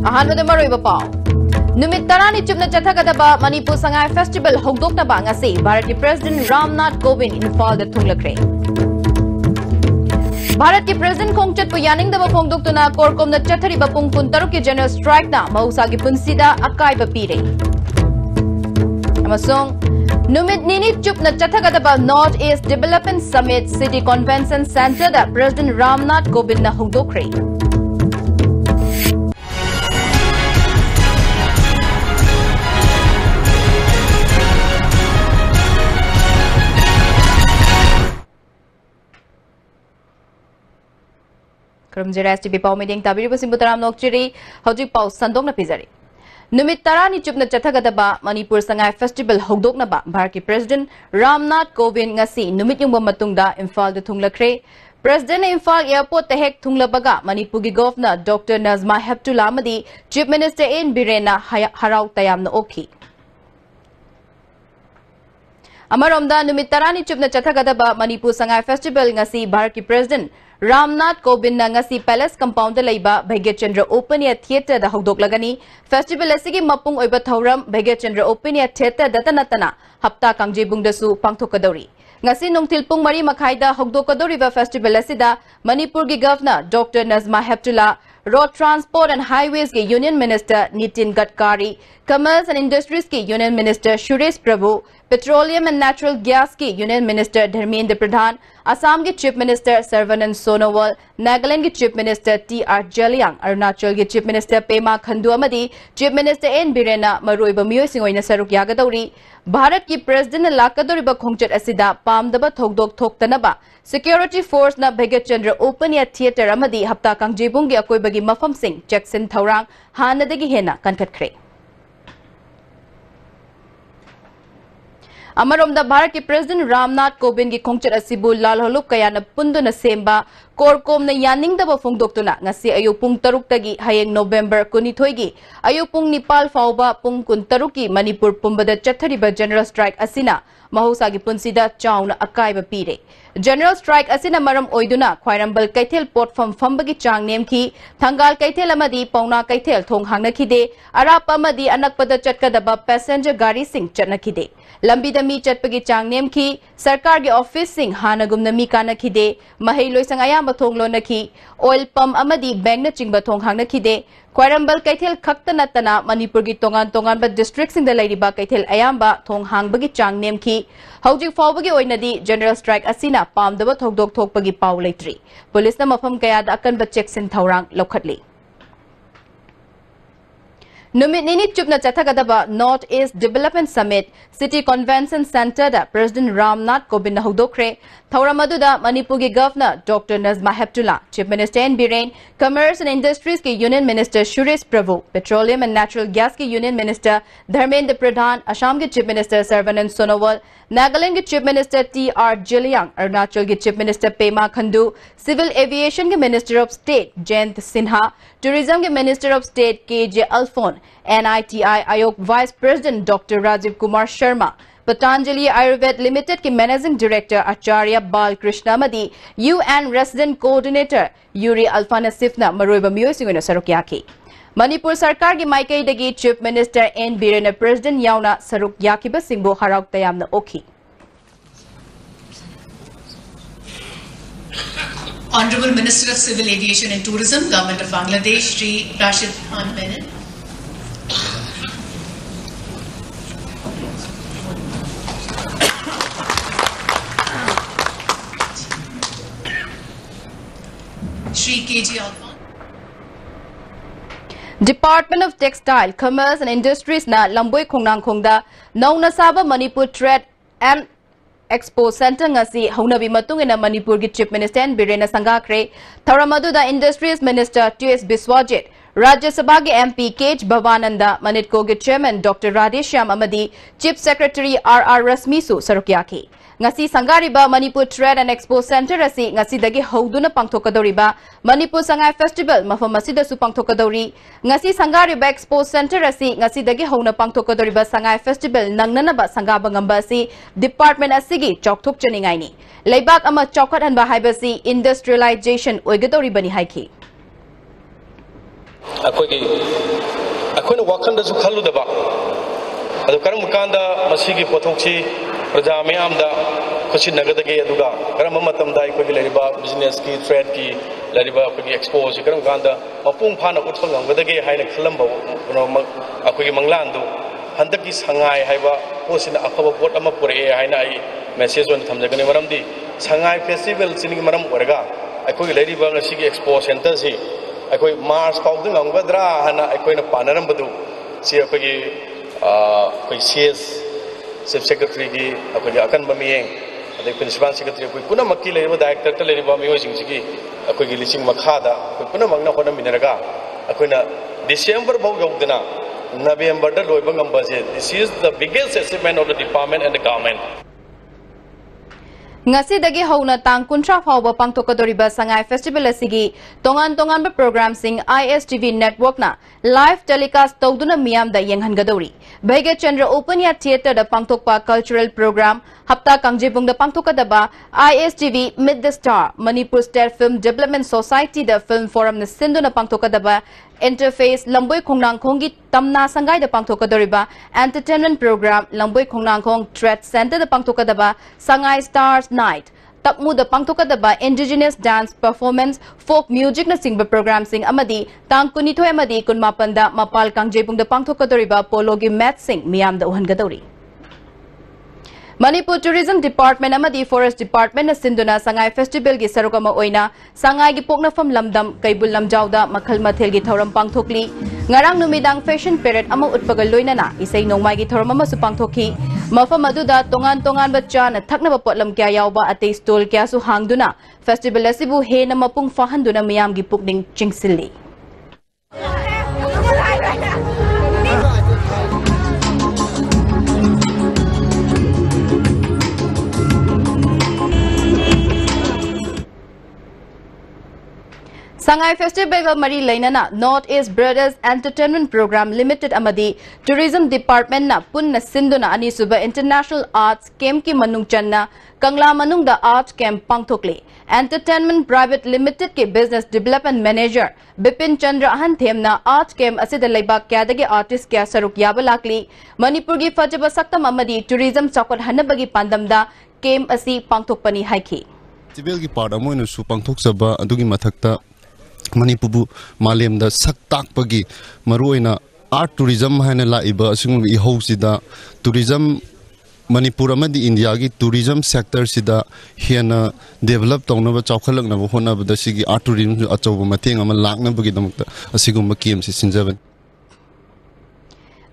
Ahanwada maroiba pao. Numit tarani chupna chathagadaba Manipur Sangai Festival hogdoknaba ngasi Bharati President Ramnath Kovind Imphal da thunglakre. Bharat ki President khongchat pu yaningdaba phongdoktuna korkomna chathariba pung kun taruk ki general strike na mahusagi punsida akaiba pire. Amasong Numit nini chupna chathagadaba North East Development Summit City Convention Center da President Ramnath Kovind na hogdokre. Kerumjira STB Pau meeting tabiri Simbutaram Nokchiri, Hojik Pau Sandong na Pizari. Numit tarani chupna chathagadaba Manipur Sangai Festival hogdoknaba Bharati President Ramnath Kovind ngasi numit yung matungda Imphal da thunglakre. President Imphal Airport tehek thunglabaga Manipur gi Governor Dr. Nazma Heptullah amadi Chief Minister N Birena harau tayamna okhi. Amaromda numit tarani chupna chathagadaba Manipur Sangai Festival ngasi Bharati President Ramnath Kovind na ngasi Palace Compound da laiba Bhaigya Chandra Open Air Theatre da hogdoklagani. Festival asigi mapung oiba thauram Bhaigya Chandra Open Air Theatre da tanatana hapta kangjebung da su pangthokadori. Ngasi nungtil pung mari makhaida hogdokadoriba festival asida Manipur gi Governor Dr. Nazma Heptullah, Road Transport and Highways ki Union Minister Nitin Gadkari, Commerce and Industries ki Union Minister Suresh Prabhu, Petroleum and Natural Gas ki Union Minister Dharmendra Pradhan, Assam ki Chief Minister Sarvanand Sonowal, Nagaland ki Chief Minister T.R. Jaliang, Arunachal ki Chief Minister Pema Khandu amadi Chief Minister N Birena maruiba miyoi singoina saruk yagadauri. Bharat ki President lakadoriba khongchat asida pamdaba thogdok thoktanaba Security Force na Bhaigya Chandra Open Air Theatre amadi hapta kangjebung gi akoibagi mafam sing Jackson Thaurang hanadagi hena kankatkre. Amaromda Bharat ki President Ramnath Kovind ki khongchat asibu lal holuk kaya na pundo na semba korkom na yaningdaba phongdoktuna ngasi ayuk pung taruk tagi hayeng November 22 gi ayuk pung Nepal fauba pung kun taruk ki Manipur pumbada chathariba general strike asina mahusagi punsida chauna akaiba pire. General strike asina maram oiduna Khwairambal Kaithel port fambagi chang nemki Thangal Kaithel amadi Pauna Kaithel thong hangnakide arap amadi anakpada chatkadaba passenger gari sing chatnakide. Lambida mi chatpagi chang nemki sarkar gi office sing hanagumna mi kanakide mahai loisang ayamba thonglo nakhi oil pump amadi bank na chingba thong hangnakide. Khwairambal Kaithel khakta natana Manipur gi tongan ba district sing da lairiba Kaithel ayamba thong hangbagi chang nemki hojik fawbagi oinadi general strike asina pamdaba thogdok thokpagi paw leitri. Police na mafam kaya da akan ba check sin thaurang lokhatli. Numit nini chupna chathagadaba North East Development Summit City Convention Center da President Ramnath Kovind na hogdokre. Thauramadu da Manipur gi Governor Dr. Nazma Heptullah, Chief Minister N Birena, Commerce and Industries ki Union Minister Suresh Prabhu, Petroleum and Natural Gas ki Union Minister Dharmendra Pradhan, Assam ki Chief Minister Sarvanand Sonowal, Nagaland ki Chief Minister T.R. Jaliang, Arunachal ki Chief Minister Pema Khandu, Civil Aviation ki Minister of State Jayant Sinha, Tourism ki Minister of State K.J. Alphon, NITI Ayog Vice President Dr. Rajiv Kumar Sharma, Patanjali Ayurved Limited ki Managing Director Acharya Balkrishna amadi UN Resident Coordinator Yuri Alfanasifna maroiba miyoi singoina saruk yaki. Manipur Sarkar ki Maikai dagi Chief Minister N Birena President yauna saruk yakiba singbo harauk tayamna okhi. Honorable Minister of Civil Aviation and Tourism, Government of Bangladesh, Shri Rashid Khan Bennett. Shri K.J. Alphon. Department of Textile, Commerce and Industries na Lamboi Khongnang Khongda Nauna Saba Manipur Trade and Expo Center ngasi haunabi matungina Manipur gi Chief Minister N Birena sangakre Tharamadu da Industries Minister T.S. Biswajit, Rajya Sabha gi MP K.H. Bhavananda, Manitko gi Chairman Dr. Radheshyam amadi Chief Secretary R.R. Rasmisu sarukyaki. Ngasi sangariba Manipur Trade and Expo Center asi ngasi dagi hauduna pangthokadoriba Manipur Sangai Festival mafam asida su pangthokadori. Ngasi sangariba Expo Center asi ngasi dagi hauna pangthokadoriba Sangai Festival nangnanaba sangaba ngamba asi department asigi chokthok chaningai ni. Leibak ama chokhat hanba haibasi industrialization oigadori bani haiki. अखोई वाखंदसु खलुदबा अदु करम कांदा मसीगी पोथोक्सी प्रजा मयामदा खुशी नगदगे अदुगा करम मतमदा अखोई लेरिबा business की trade की लेरिबा अखोई एक्सपोज करम कांदा मपुंग फाना उठ्प ngangdage हाइना खलंबा अखोई मंगलांदु हंदकी संगाई हाइबा पोसिना अफबा पोट अमा पुरे हाइना आई मेसेज वन थमजगने मरमदी संगाई फेस्टिवल सिनी मरम ओरगा अखोई लेरिबा ngasiगी एक्सपो सेंटर सी अखोई मार्च फाउदं ngangdra hana अखोई ना पानरमबदु सी अखोई कोई सीएस चीफ सेक्रेटरी की अखोई अकन बमियें अदे प्रिंसिपल सेक्रेटरी कोई पुना मक्की लेरिबा डायरेक्टर त लेरिबा मियोजिंग सिगी अखोई लिसिंग मखादा कोई पुना मंगना होना मिनरगा अखोइना December फाउ यौदना November da loiba ngambase. This is the biggest achievement of the department and the government. Ngasi dagi hauna tang kuntra fauba pangtokadoriba sangai festival asigi tongan ba program sing ISTV network na live telecast tawduna miyam da yenghangadori. Bhege Chandra Open Air Theatre da pangtokpa cultural program hapta kangjebung da pangtokadaba ISTV Meet the Star Manipur State Film Development Society da film forum na sindu na pangtokadaba interface Lamboi Khongnang Khonggi tamna sangai da pangtokadoriba entertainment program Lamboi Khongnang Khong Trade Center da pangtokadaba Sangai Stars Night Takmu da pangtokadaba indigenous dance performance folk music na singba program sing amadi tang kunithoy amadi kunmapanda mapal kangjebung da pangtokadoriba pologi match sing miyam da uhangadori Manipur Tourism Department amadi Forest Department na sinduna Sangai Festival gi sarukama oina Sangai gi poknafam lamdam kaibul lamjawda makhal mathel gi thoram pangthokli ngarang numidang fashion parade ama utpagal loinana isai nongmai gi thoram ama su pangthokhi mafam aduda tongan ba chana thakna ba potlam kya yawba ate stall kya su hangduna festival asibu he na mapung fahanduna miyam gi pukning chingsilli Sangai Festival Mari Lainana North East Brothers Entertainment Program Limited Amadi Tourism Department na punna sinduna ani suba International Arts Camp ki manung channa Kangla manung da Art Camp pangthokli Entertainment Private Limited ke Business Development Manager Bipin Chandra han themna Art Camp asida laibak kyadagi artist kya saruk yaba lakli Manipur gi fajaba saktam amadi tourism chakot hanabagi pandamda camp asi pangthokpani haiki Festival ki part amoy nu su pangthok saba adugi mathakta Manipur Malem da saktak pagi maruina art tourism haina laiba asung ihau sida tourism Manipur amadi India gi tourism sector sida hiana develop tawna ba chawkhalak na hona ba sigi art tourism achoba mateng ama lakna bagi damakta asigum kiem si sinjaban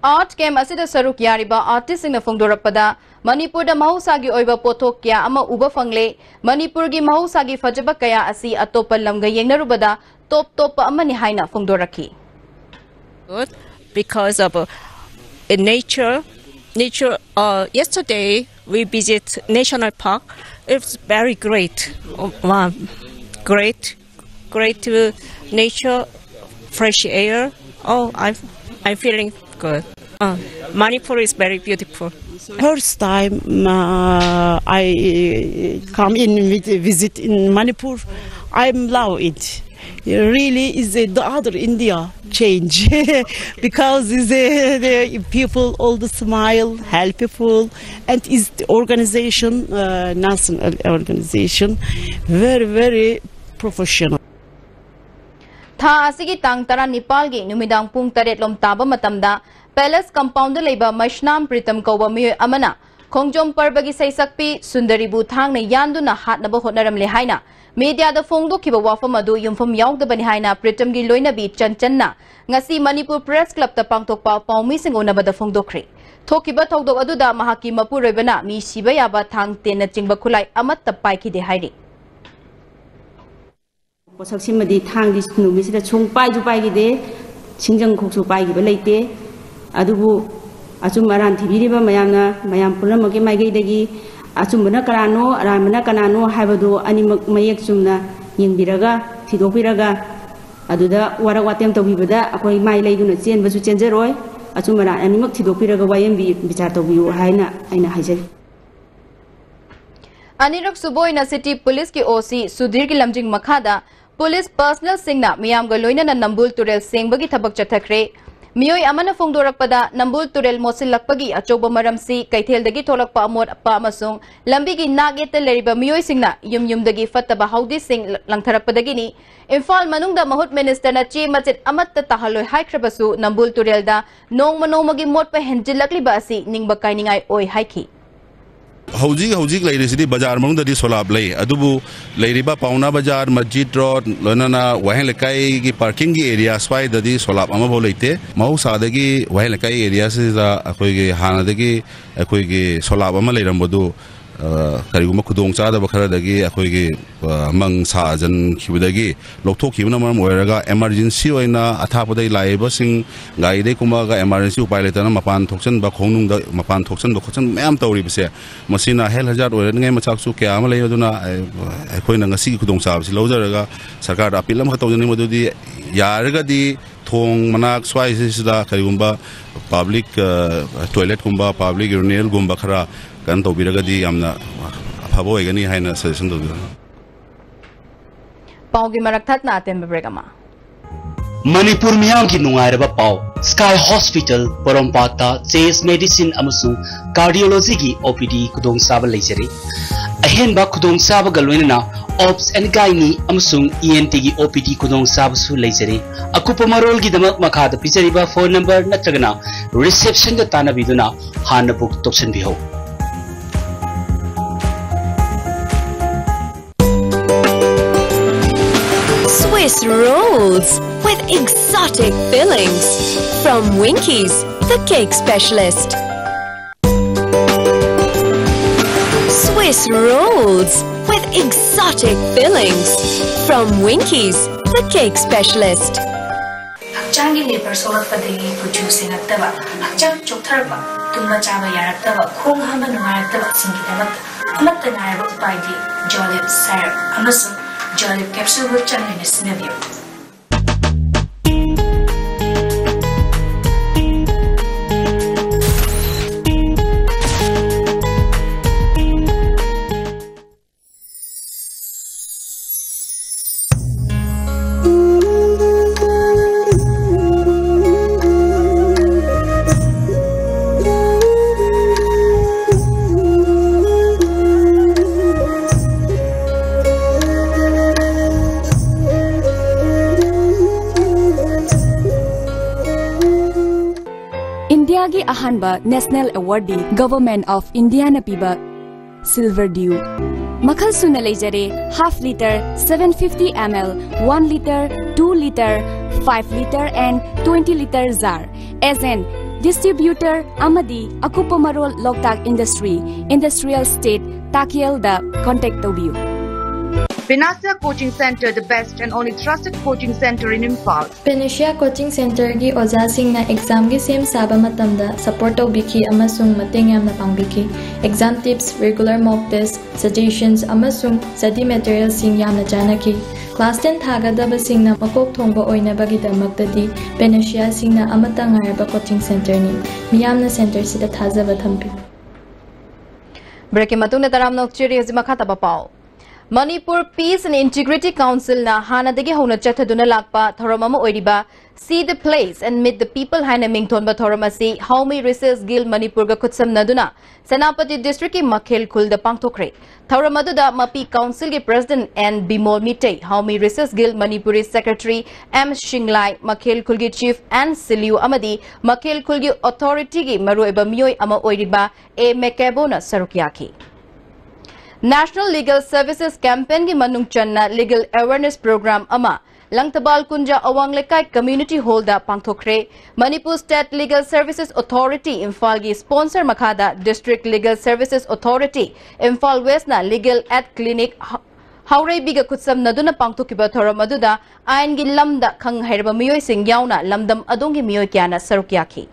Art Camp asida saruk yariba artist na fongdorapada Manipur da mahusagi oiba pothok kya ama uba fangle Manipur gi mahusagi fajaba kaya asi atopa lamga yengnarubada top amani haina fongdoraki good because of nature yesterday we visit national park it's very great great nature fresh air I'm feeling good Manipur is very beautiful first time I come in visit in Manipur I'm love it really is the other India change because the people all the smile helpful and is the organization national organization very professional Tha asigi tang tara Nepal gi numidang pung taret lom taba matamda Palace compound leiba Mashnam Pritam Koba mi amana Khongjom Parbagi Saisakpi Sundari Bu Thang na yanduna hatnaba hotnaram le haina Media da fongdo kiba wafam adu yumfam yaugda bani haina Pritam gi loinabi chanchanna ngasi Manipur Press Club ta pangtokpa paumi singona bada fongdokri Thokiba thogdok adu da mahaki mapur roibana mi siba yaba thang tena chingba khulai amat tapai ki de hairi Posaksimadi thang dis numisida chungpai ju pai gi de singjang khoksu pai gi ba leite adubu achumaran thibiriba mayam pulamagi maigi degi achumana karano aramana kanano haibadu animak mayek chumna yingbiraga thidopiraga aduda warawatem tawibada akoi mai leiduna chenbasu chenjeroi achumara animak thidopiraga wayembi bichar tawiu haina aina haijai Anirok Suboy na City Police ki OC Sudhir ki lamjing makhada police personnel सिंगना मियामगा लोइना नंबुल तुरेल सेंबगी थबक चथखरे मियोय अमना फोंदोरकपदा नंबुल तुरेल मोसिलकपगी अचोब मरमसी कैथेलदगी थोलकपा अमोट अपा अमसुंग लंबीगी नागेते लेरिबा मियोय सिंगना युम-युमदगी फत्तबा हौदी सिंग लंथरकपदगिनी इम्फाल मनुंगदा महूत मिनिस्टरना चे मचित अमत्ता ताहलोय हाइख्रबसु नंबुल तुरेलदा नोंगमनोमगी मोटपा हेंजिलकलिबा असि निंगबा काइनिंगाय ओय हाइखी हौजिक लेरिसिदी बाजार मनुंददी सोलाब लई अदुबु लेरिबा पाउना बाजार मस्जिद रोड लोनना वहें लेकाई की पार्किंग की एरिया स्वाइददी सोलाब अमा बो लेते महौसादगी वहें लेकाई एरिया से अखोइगे हानादगी अखोइगे सोलाब अमा लेरमबदु करिगुम खुदोंग चादब खरदगी अखोइगे मंग साजन खिबदगी लोकथोखिबना मरम ओइरगा एमरजेंसी ओइना अथापदै लाइबसिंग गाइदे कुमागा एमरजेंसी उपाय लेतना मपान थोक्सन बा खोंनुंग दा मपान थोक्सन बा खोसन मैम तौरिबसे मसिना हेल हजार ओइरनगे मचाकसु क्या अमा लेयदुना अखोइना ngasi खुदोंग चाबसि लौजरगा सरकार अपील अम खतौजनि मदुदी यारगदी थोंग मनाक स्वाइसिदा करिगुम्बा पब्लिक टॉयलेट गुम्बा पब्लिक यूरिनल गुम्बा खरा कन तौबिरगदी यामना अफबो ओइगनी हाइना सजेशन तौबिर पाउगी मरकथत ना अतेम ब्रेगमा मणिपुर मियाम की नुंगाइरबा पाउ स्काई हॉस्पिटल पोरमपाता चेस मेडिसिन अमसु कार्डियोलॉजी की ओपीडी खुदोंग साब लेजरी अहेनबा खुदोंग साब गलोइना ऑप्स एंड गाइनी अमसुंग ईएनटी की ओपीडी खुदोंग साब सु लेजरी अकुप मरोल की दमक मखाद पिजरीबा फोन नंबर नत्रगना रिसेप्शन द तानाबिदुना हान बुक तोक्सन बिहो Swiss rolls with exotic fillings from Winkies, the cake specialist. Swiss rolls with exotic fillings from Winkies, the cake specialist. Hakchangi liver sorapadagi producing attaba, hakchang choktarba, tumba chaba yaraktaba, khong hama nungarataba singidaba, amatta ngaraba upaidi, jolly syrup, amasu jolly capsule with chang in a scenario. India की अहानबा national awardee government of India न पीबा silver dew मखल सुन लेजरे half litre 750 ml 1 litre 2 litre 5 litre and 20 litre jar as an distributor अमदी अकुपा मरोल लोकताक इंडस्ट्रियल स्टेट ताकियल दा कांटेक्ट तौबियु Panacea Coaching Center, the best and only trusted coaching center in Imphal. Panacea Coaching Center gi oja singna exam gi sem saba matamda support tawbiki amasung mateng yamna pangbiki. Exam tips, regular mock tests, suggestions amasung study materials sing yamna janaki. Class 10 thagadaba singna makok thongba oina bagi damaktadi Panacea singna amata ngarba coaching center ni. Miyamna center sida thajaba thampi. Breaking matuna taram nokchiri hizima khataba pao. Manipur Peace and Integrity Council na hanadagi hauna chathaduna lakpa thoramama oiriba See the Place and Meet the People haina mingthonba thoramasi Haumi Research Guild Manipur ga khutsam naduna Senapati District ki Makhel Khul da pangthokre thoramadu Mapi Council ki President and Bimol Mitei Haumi Research Guild Manipuri Secretary M Shinglai Makhel Khul ki Chief and Siliu Amadi Makhel Khul ki Authority ki maruiba miyoi ama oiriba A Mekabona Sarukyaki National Legal Services Campaign ki manung channa Legal Awareness Program ama Langtabal Kunja Awang Lekai Community Hall da pangthokre Manipur State Legal Services Authority Imphal gi sponsor makhada District Legal Services Authority Imphal West na Legal Ad Clinic Haurai biga kutsam naduna pangthokiba thoramadu ain gi lamda khang hairba miyoi sing yauna lamdam adongi miyoi kyana sarukyaki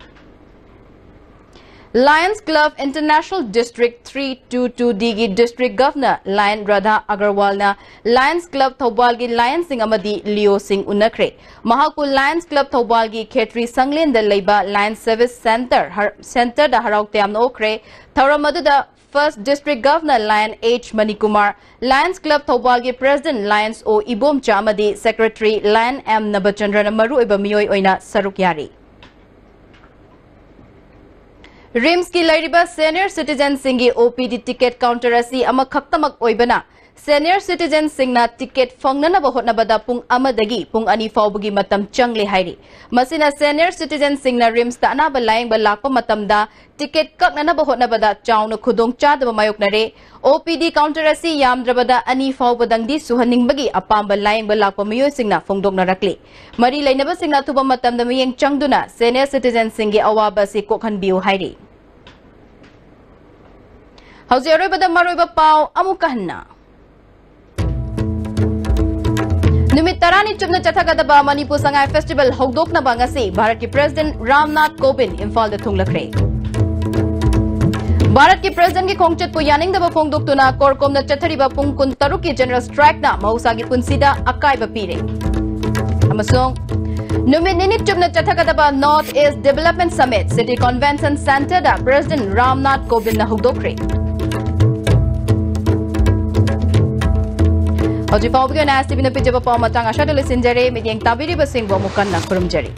Lions Club International District 322 Digi District Governor Lion Radha Agarwal na Lions Club Thobal gi Lion Singh amadi Leo Singh unakre Mahakul Lions Club Thobal gi Khetri Sanglen da leiba Lion Service Center da harauk te amna okre thoramadu First District Governor Lion H. Manikumar, Lions Club Thobal gi President Lions O Ibom Chamadi, Secretary Lion M. Nabachandran Maru Iba Miyoi Oina Saruk Yari. Rims ki lairiba senior citizen singi OPD ticket counter asi ama khaktamak oibana. Senior citizen singna ticket fongnana bahotna bada pung amadagi pung ani fawbugi matam changle hairi. Masina senior citizen singna rims ta ana balayang balakpa matam da ticket kaknana bahotna bada chawna khudong chadaba mayokna re. OPD counter asi yamdrabada ani fawbadang di suhaning bagi apam balayang balakpa miyoy singna fongdokna rakli. Mari lainaba singna tuba matam da miyeng changduna senior citizen singi awaba si kokhan biu hairi. Hauzi aroibada maroiba pau amukahanna. Numit tarani chubna chathagadaba Manipur Sangai Festival hogdokna bangasi Bharat ki President Ramnath Kovind Imphal da thunglakre. Bharat ki President ki khongchat pu yaningdaba phongdoktuna korkomna chathariba pung kun taruk ki general strike na mahusagi punsida akaiba pire. Amasong Numit ninit chubna chathagadaba North East Development Summit City Convention Center da President Ramnath Kovind na hogdokre. Hoji Faubiga na STV na pijaba pa matang asya dali sinjare midyang tabiri basing bo mukan na kurumjari.